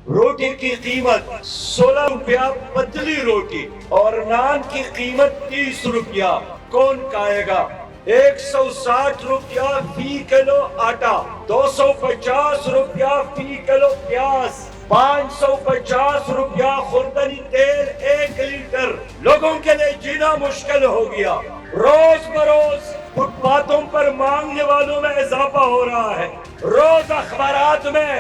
روٹی کی قیمت 16 روپیہ پتلی روٹی اور نان کی قیمت 30 روپیہ، کون کھائے گا؟ 160 روپیہ فی کلو آٹا، 250 روپیہ فی کلو پیاز، 550 روپیہ خوردنی تیل 1 لیٹر۔ لوگوں کے لیے جینا مشکل ہو گیا۔ روز بروز فٹ پاتھوں پر مانگنے والوں میں اضافہ ہو رہا ہے۔ روز اخبارات میں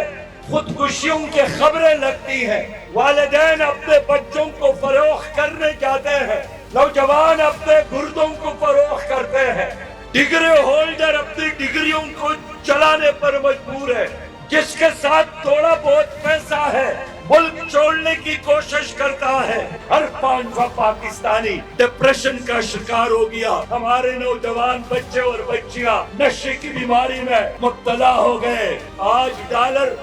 خودکشیوں کی خبریں لگتی ہیں۔ والدین اپنے بچوں کو فروخت کرنے جاتے ہیں، نوجوان اپنے گردوں کو فروخت کرتے ہیں، ڈگری ہولڈر اپنی ڈگریوں کو چلانے پر مجبور ہے۔ جس کے ساتھ تھوڑا بہت پیسہ ہے ملک چھوڑنے کی کوشش کرتا ہے۔ ہر 5واں پاکستانی ڈپریشن کا شکار ہو گیا۔ ہمارے نوجوان بچے اور بچیاں نشے کی بیماری میں مبتلا ہو گئے۔ آج ڈالر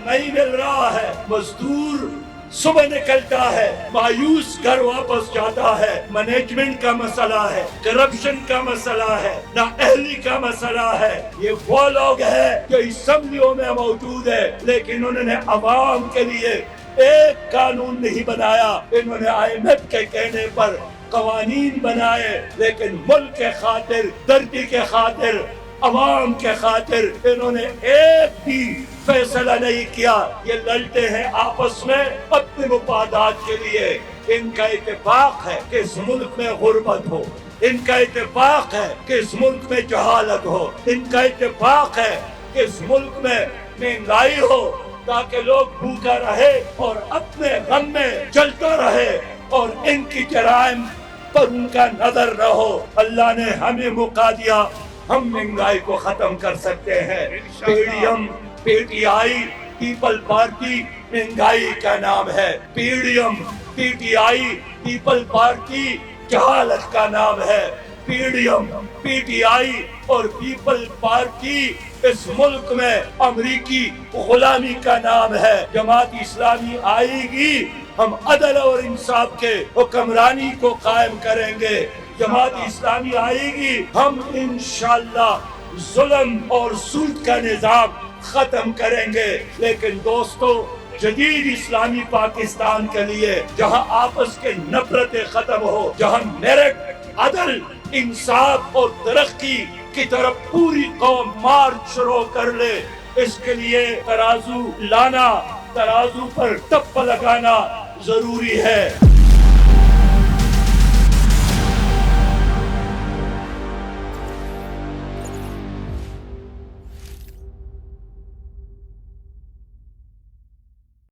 نہیں مل رہا ہے، مزدور صبح نکلتا ہے، مایوس گھر واپس جاتا ہے۔ مینجمنٹ کا مسئلہ ہے، کرپشن کا مسئلہ ہے، نااہلی کا مسئلہ ہے۔ یہ وہ لوگ ہیں جو اسمبلیوں میں موجود ہیں، لیکن انہوں نے عوام کے لیے ایک قانون نہیں بنایا۔ انہوں نے IMF کے کہنے پر قوانین بنائے، لیکن ملک کے خاطر، دردی کے خاطر، عوام کے خاطر انہوں نے ایک بھی فیصلہ نہیں کیا۔ یہ لڑتے ہیں آپس میں اپنے مفادات کے لیے۔ ان کا اتفاق ہے کہ اس ملک میں غربت ہو، ان کا اتفاق ہے کہ اس ملک میں جہالت ہو، ان کا اتفاق ہے کہ اس ملک میں مہنگائی ہو، تاکہ لوگ بھوکا رہے اور اپنے غم میں جلتا رہے اور ان کی جرائم پر ان کا نظر نہ ہو۔ اللہ نے ہمیں موقع دیا، ہم مہنگائی کو ختم کر سکتے ہیں۔ PTI پیپل پارٹی مہنگائی کا نام ہے، PTI پیپل پارٹی جہالت کا نام ہے، PTI اور پیپل پارٹی اس ملک میں امریکی غلامی کا نام ہے۔ جماعت اسلامی آئے گی، ہم عدل اور انصاف کے حکمرانی کو قائم کریں گے۔ جماعت اسلامی آئے گی، ہم انشاءاللہ ظلم اور سود کا نظام ختم کریں گے۔ لیکن دوستو، جدید اسلامی پاکستان کے لیے جہاں آپس کے نفرتیں ختم ہو، جہاں میرٹ، عدل، انصاف اور ترقی کی طرف پوری قوم مارچ شروع کر لے، اس کے لیے ترازو لانا، ترازو پر ٹپ لگانا ضروری ہے۔